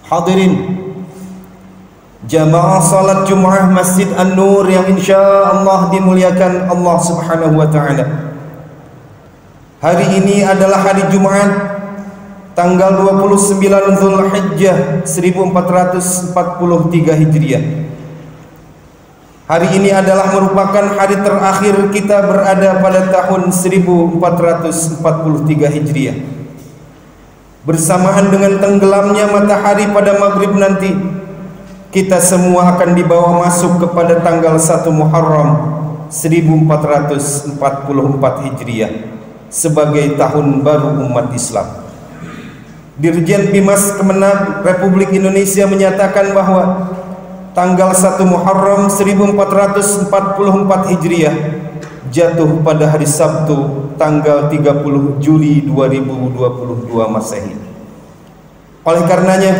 Hadirin jamaah salat Jumat Masjid An-Nur yang insyaallah dimuliakan Allah Subhanahu wa taala. Hari ini adalah hari Jumat tanggal 29 Zulhijjah 1443 Hijriah. Hari ini adalah merupakan hari terakhir kita berada pada tahun 1443 Hijriah. Bersamaan dengan tenggelamnya matahari pada maghrib nanti, kita semua akan dibawa masuk kepada tanggal 1 Muharram 1444 Hijriah sebagai tahun baru umat Islam. Dirjen Bimas Kemenag Republik Indonesia menyatakan bahwa tanggal 1 Muharram 1444 Hijriah jatuh pada hari Sabtu tanggal 30 Juli 2022 Masehi. Oleh karenanya,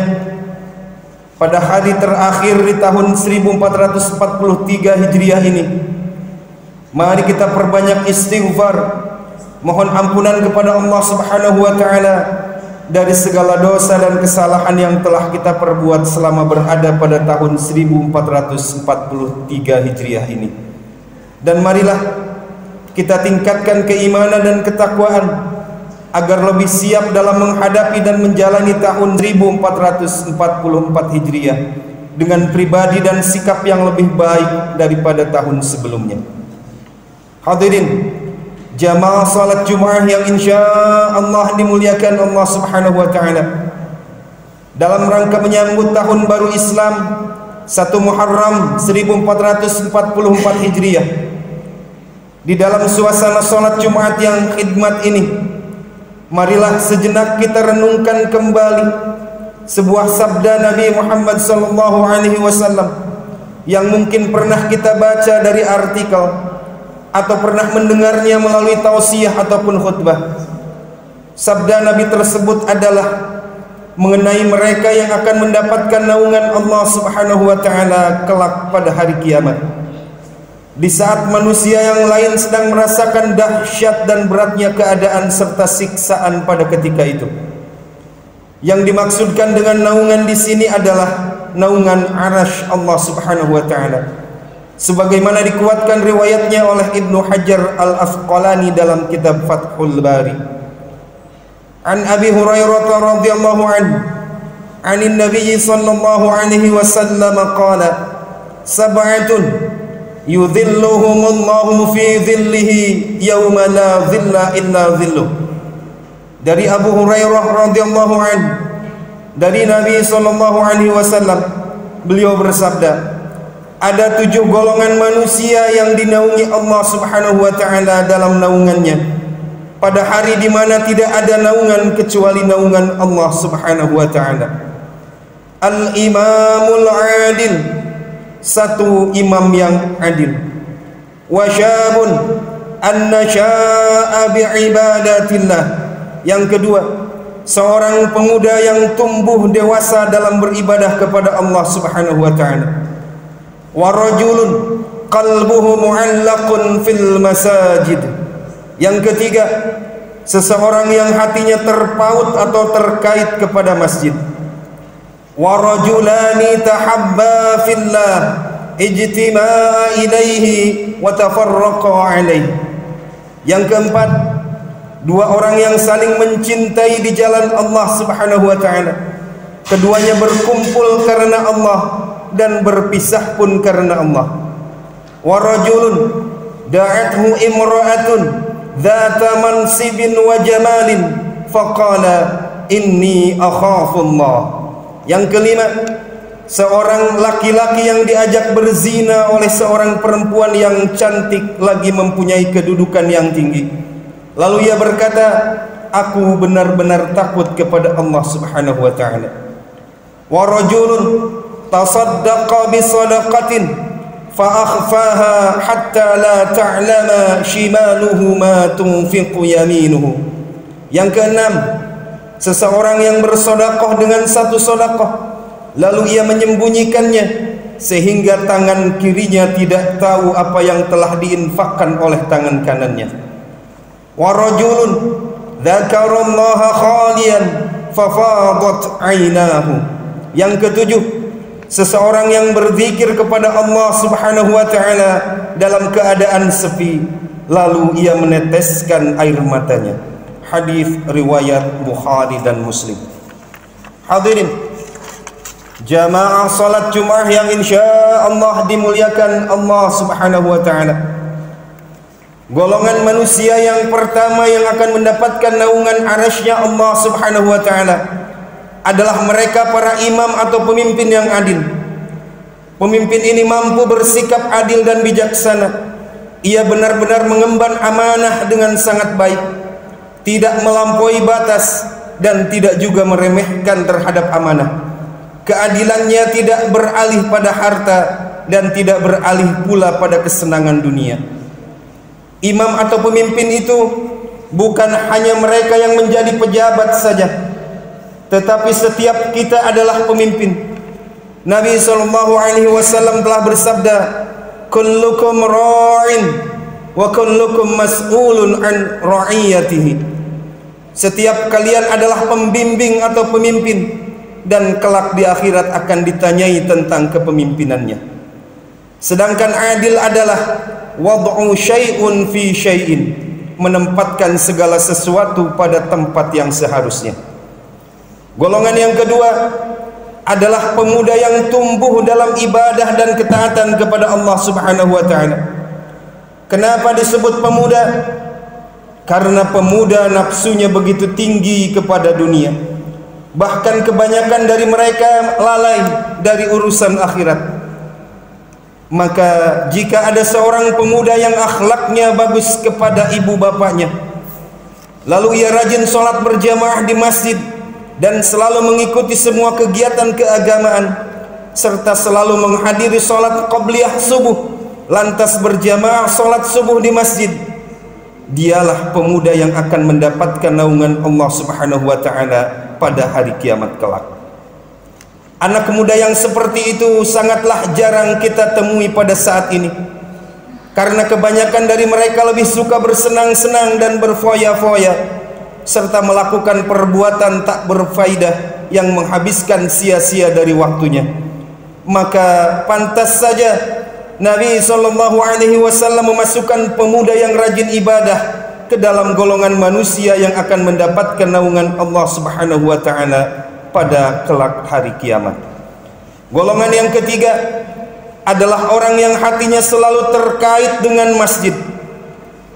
pada hari terakhir di tahun 1443 Hijriah ini, mari kita perbanyak istighfar, mohon ampunan kepada Allah Subhanahu wa taala dari segala dosa dan kesalahan yang telah kita perbuat selama berada pada tahun 1443 Hijriah ini. Dan marilah kita tingkatkan keimanan dan ketakwaan agar lebih siap dalam menghadapi dan menjalani tahun 1444 Hijriah dengan pribadi dan sikap yang lebih baik daripada tahun sebelumnya. Hadirin jamaah salat Jumat yang insyaallah dimuliakan Allah Subhanahu wa taala, dalam rangka menyambut tahun baru Islam 1 Muharram 1444 Hijriah, di dalam suasana salat Jumat yang khidmat ini, marilah sejenak kita renungkan kembali sebuah sabda Nabi Muhammad SAW yang mungkin pernah kita baca dari artikel atau pernah mendengarnya melalui tausiah ataupun khutbah. Sabda Nabi tersebut adalah mengenai mereka yang akan mendapatkan naungan Allah Subhanahu wa taala kelak pada hari kiamat. Di saat manusia yang lain sedang merasakan dahsyat dan beratnya keadaan serta siksaan pada ketika itu. Yang dimaksudkan dengan naungan di sini adalah naungan arasy Allah Subhanahu wa taala. Sebagaimana dikuatkan riwayatnya oleh Ibnu Hajar Al-Asqalani dalam kitab Fathul Bari. An Abi Hurairah radhiyallahu anhu, 'anin Nabi sallallahu alaihi wasallam qala, sab'atun yudhilluhumullahu fi dhillihi yawma la dhilla illa dhilluh. Dari Abu Hurairah radhiyallahu anhu, dari Nabi sallallahu alaihi wasallam, beliau bersabda, ada 7 golongan manusia yang dinaungi Allah Subhanahu wa taala dalam naungannya pada hari di mana tidak ada naungan kecuali naungan Allah Subhanahu wa taala. Al-imamul adil, satu imam yang adil. Wa syabun annasha'a bi'ibadatillah, yang kedua seorang pemuda yang tumbuh dewasa dalam beribadah kepada Allah Subhanahu wa taala. Wa rajulun qalbuhu mu'allaqun fil masajid, yang ketiga seseorang yang hatinya terpaut atau terkait kepada masjid. Wa rajulani tahabba fillah ijtima'a ilaihi wa tafarraqa alaihi, yang keempat 2 orang yang saling mencintai di jalan Allah Subhanahu wa taala, keduanya berkumpul karena Allah dan berpisah pun karena Allah. Wa rajulun da'athu imra'atun dzata mansibin wa jamalin faqala inni akhafullah, yang kelima seorang laki-laki yang diajak berzina oleh seorang perempuan yang cantik lagi mempunyai kedudukan yang tinggi, lalu ia berkata, aku benar-benar takut kepada Allah Subhanahu wa taala. Wa rajulun tasaddaqa bi sadaqatin fa akhfaha hatta la ta'lama shimaluhu ma tunfiqu yaminuhu, yang keenam seseorang yang bersedekah dengan satu sedekah lalu ia menyembunyikannya sehingga tangan kirinya tidak tahu apa yang telah diinfakkan oleh tangan kanannya. Wa rajulun dzakarallaha khaliyan fafadat 'ainahu, Yang ketujuh, seseorang yang berzikir kepada Allah Subhanahu wa taala dalam keadaan sepi, lalu ia meneteskan air matanya. Hadis riwayat Bukhari dan Muslim. Hadirin, jamaah salat Jumat yang insyaallah dimuliakan Allah Subhanahu wa taala. Golongan manusia yang pertama yang akan mendapatkan naungan arasy-Nya Allah Subhanahu wa taala adalah mereka para imam atau pemimpin yang adil. Pemimpin ini mampu bersikap adil dan bijaksana. Ia benar-benar mengemban amanah dengan sangat baik, tidak melampaui batas dan tidak juga meremehkan terhadap amanah. Keadilannya tidak beralih pada harta dan tidak beralih pula pada kesenangan dunia. Imam atau pemimpin itu bukan hanya mereka yang menjadi pejabat saja, tetapi setiap kita adalah pemimpin. Nabi SAW telah bersabda, kullukum ra'in wa kullukum mas'ulun an ra'iyatihi. Setiap kalian adalah pembimbing atau pemimpin, dan kelak di akhirat akan ditanyai tentang kepemimpinannya. Sedangkan adil adalah wad'u syai'un fi syai'in, menempatkan segala sesuatu pada tempat yang seharusnya. Golongan yang kedua adalah pemuda yang tumbuh dalam ibadah dan ketaatan kepada Allah Subhanahu wa taala. Kenapa disebut pemuda? Karena pemuda nafsunya begitu tinggi kepada dunia. Bahkan kebanyakan dari mereka lalai dari urusan akhirat. Maka jika ada seorang pemuda yang akhlaknya bagus kepada ibu bapaknya, lalu ia rajin sholat berjamaah di masjid dan selalu mengikuti semua kegiatan keagamaan, serta selalu menghadiri sholat qabliyah subuh, lantas berjamaah sholat subuh di masjid, dialah pemuda yang akan mendapatkan naungan Allah Subhanahu wa taala pada hari kiamat kelak. Anak muda yang seperti itu sangatlah jarang kita temui pada saat ini, karena kebanyakan dari mereka lebih suka bersenang-senang dan berfoya-foya, serta melakukan perbuatan tak berfaedah yang menghabiskan sia-sia dari waktunya. Maka pantas saja Nabi SAW memasukkan pemuda yang rajin ibadah ke dalam golongan manusia yang akan mendapatkan naungan Allah Subhanahu wa taala pada kelak hari kiamat. Golongan yang ketiga adalah orang yang hatinya selalu terkait dengan masjid.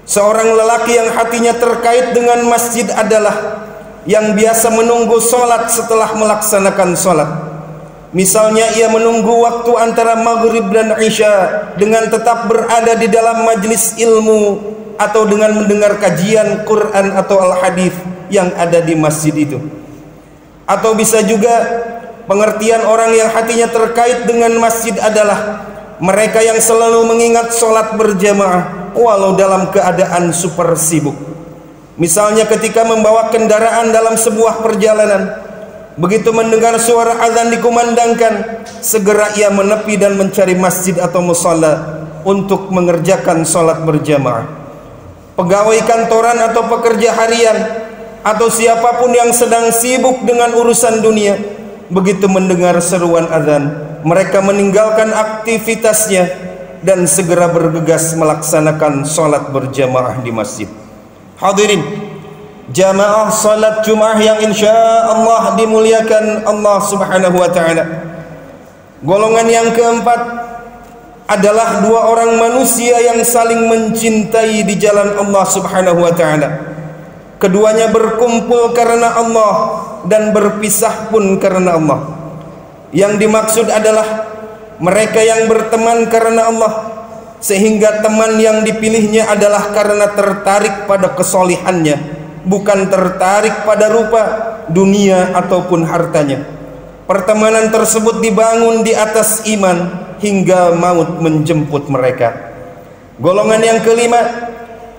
Seorang lelaki yang hatinya terkait dengan masjid adalah yang biasa menunggu sholat setelah melaksanakan sholat. Misalnya ia menunggu waktu antara maghrib dan isya dengan tetap berada di dalam majlis ilmu atau dengan mendengar kajian Quran atau al-hadis yang ada di masjid itu. Atau bisa juga pengertian orang yang hatinya terkait dengan masjid adalah mereka yang selalu mengingat sholat berjamaah walau dalam keadaan super sibuk. Misalnya ketika membawa kendaraan dalam sebuah perjalanan, begitu mendengar suara azan dikumandangkan, segera ia menepi dan mencari masjid atau musalla untuk mengerjakan sholat berjamaah. Pegawai kantoran atau pekerja harian atau siapapun yang sedang sibuk dengan urusan dunia, begitu mendengar seruan azan, mereka meninggalkan aktivitasnya dan segera bergegas melaksanakan sholat berjamaah di masjid. Hadirin, jamaah salat Jumat yang insyaallah dimuliakan Allah Subhanahu wa taala. Golongan yang keempat adalah dua orang manusia yang saling mencintai di jalan Allah Subhanahu wa taala. Keduanya berkumpul karena Allah dan berpisah pun karena Allah. Yang dimaksud adalah mereka yang berteman karena Allah, sehingga teman yang dipilihnya adalah karena tertarik pada kesolihannya, bukan tertarik pada rupa, dunia ataupun hartanya. Pertemanan tersebut dibangun di atas iman hingga maut menjemput mereka. Golongan yang kelima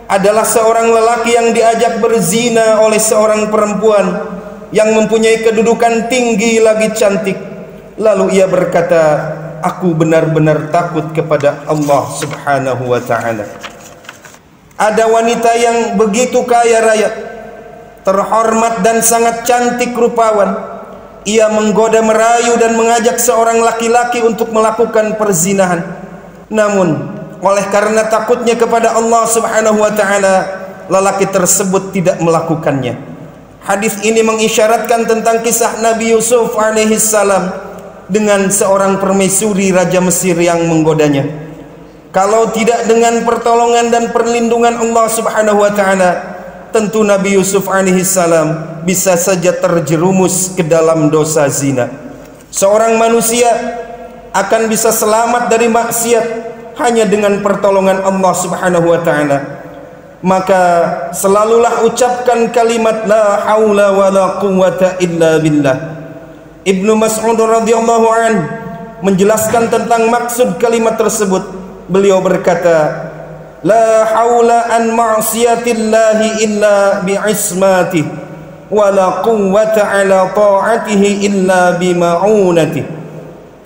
adalah seorang lelaki yang diajak berzina oleh seorang perempuan yang mempunyai kedudukan tinggi lagi cantik. Lalu ia berkata, aku benar-benar takut kepada Allah Subhanahu wa ta'ala. Ada wanita yang begitu kaya raya, terhormat dan sangat cantik rupawan, ia menggoda, merayu dan mengajak seorang laki-laki untuk melakukan perzinahan. Namun oleh karena takutnya kepada Allah Subhanahu wa taala, lelaki tersebut tidak melakukannya. Hadis ini mengisyaratkan tentang kisah Nabi Yusuf alaihi salam dengan seorang permaisuri raja Mesir yang menggodanya. Kalau tidak dengan pertolongan dan perlindungan Allah Subhanahu wa taala, tentu Nabi Yusuf alaihi salam bisa saja terjerumus ke dalam dosa zina. Seorang manusia akan bisa selamat dari maksiat hanya dengan pertolongan Allah Subhanahu wa taala. Maka selalulah ucapkan kalimat la haula wala quwwata illa billah. Ibnu Mas'ud radhiyallahu an menjelaskan tentang maksud kalimat tersebut. Beliau berkata, la haula an ma'siyatillahi illa bi'ismatih wa la quwwata ala ta'atihi illa bima'unatih.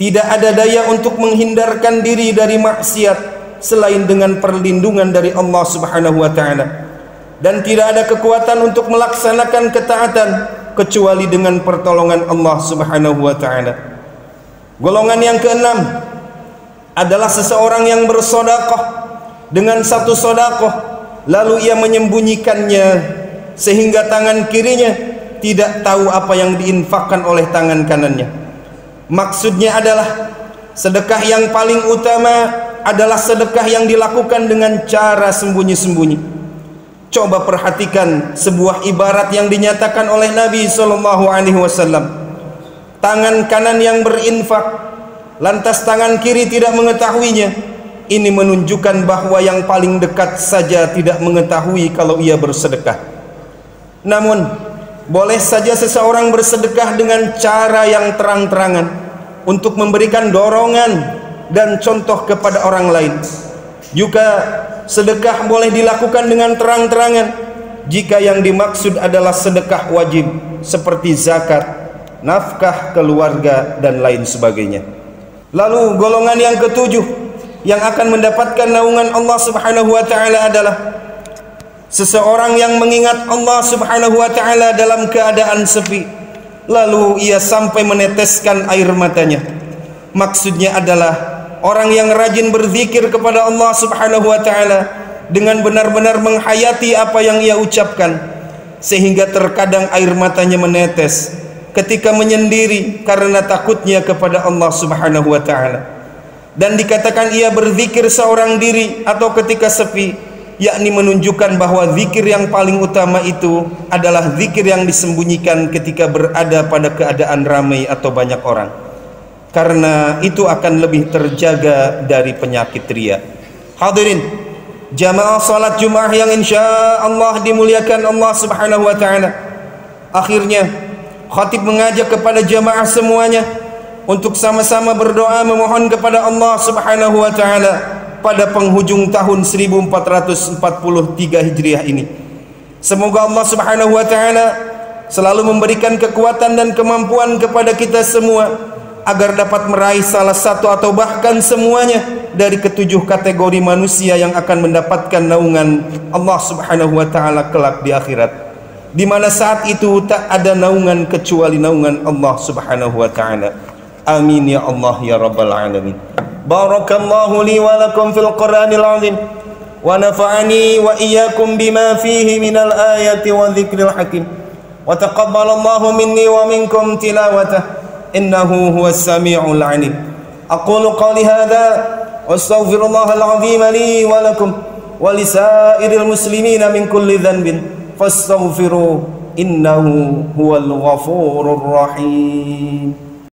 Tidak ada daya untuk menghindarkan diri dari maksiat selain dengan perlindungan dari Allah Subhanahu wa taala, dan tidak ada kekuatan untuk melaksanakan ketaatan kecuali dengan pertolongan Allah Subhanahu wa taala. Golongan yang keenam adalah seseorang yang bersedekah dengan satu sedekah lalu ia menyembunyikannya sehingga tangan kirinya tidak tahu apa yang diinfakkan oleh tangan kanannya. Maksudnya adalah sedekah yang paling utama adalah sedekah yang dilakukan dengan cara sembunyi-sembunyi. Coba perhatikan sebuah ibarat yang dinyatakan oleh Nabi SAW. Tangan kanan yang berinfak, lantas tangan kiri tidak mengetahuinya. Ini menunjukkan bahwa yang paling dekat saja tidak mengetahui kalau ia bersedekah. Namun boleh saja seseorang bersedekah dengan cara yang terang-terangan untuk memberikan dorongan dan contoh kepada orang lain. Juga sedekah boleh dilakukan dengan terang-terangan jika yang dimaksud adalah sedekah wajib seperti zakat, nafkah keluarga dan lain sebagainya. Lalu golongan yang ketujuh yang akan mendapatkan naungan Allah Subhanahu wa taala adalah seseorang yang mengingat Allah Subhanahu wa taala dalam keadaan sepi, lalu ia sampai meneteskan air matanya. Maksudnya adalah orang yang rajin berzikir kepada Allah Subhanahu wa taala dengan benar-benar menghayati apa yang ia ucapkan, sehingga terkadang air matanya menetes ketika menyendiri karena takutnya kepada Allah Subhanahu wa taala. Dan dikatakan ia berzikir seorang diri atau ketika sepi, yakni menunjukkan bahwa zikir yang paling utama itu adalah zikir yang disembunyikan ketika berada pada keadaan ramai atau banyak orang, karena itu akan lebih terjaga dari penyakit riya. Hadirin jamaah salat Jumat yang insya Allah dimuliakan Allah Subhanahu wa taala. Akhirnya khatib mengajak kepada jamaah semuanya untuk sama-sama berdoa memohon kepada Allah Subhanahu wa taala pada penghujung tahun 1443 Hijriah ini. Semoga Allah Subhanahu wa taala selalu memberikan kekuatan dan kemampuan kepada kita semua agar dapat meraih salah satu atau bahkan semuanya dari ketujuh kategori manusia yang akan mendapatkan naungan Allah Subhanahu wa taala kelak di akhirat, di mana saat itu tak ada naungan kecuali naungan Allah Subhanahu wa taala. Amin ya Allah ya rabbal alamin. Barakallahu li wa lakum fil Qur'anil azim wa nafa'ani wa iyyakum bima fihi minal ayati wa dzikril hakim wa taqabbalallahu minni wa minkum tilawatah innahu huwas samiul alim. Aqulu qawli hadza wa astaghfirullahal azim li wa lakum wa lisairil muslimina min kulli dhanbin fastaghfiruhu innahu huwal ghafurur rahim.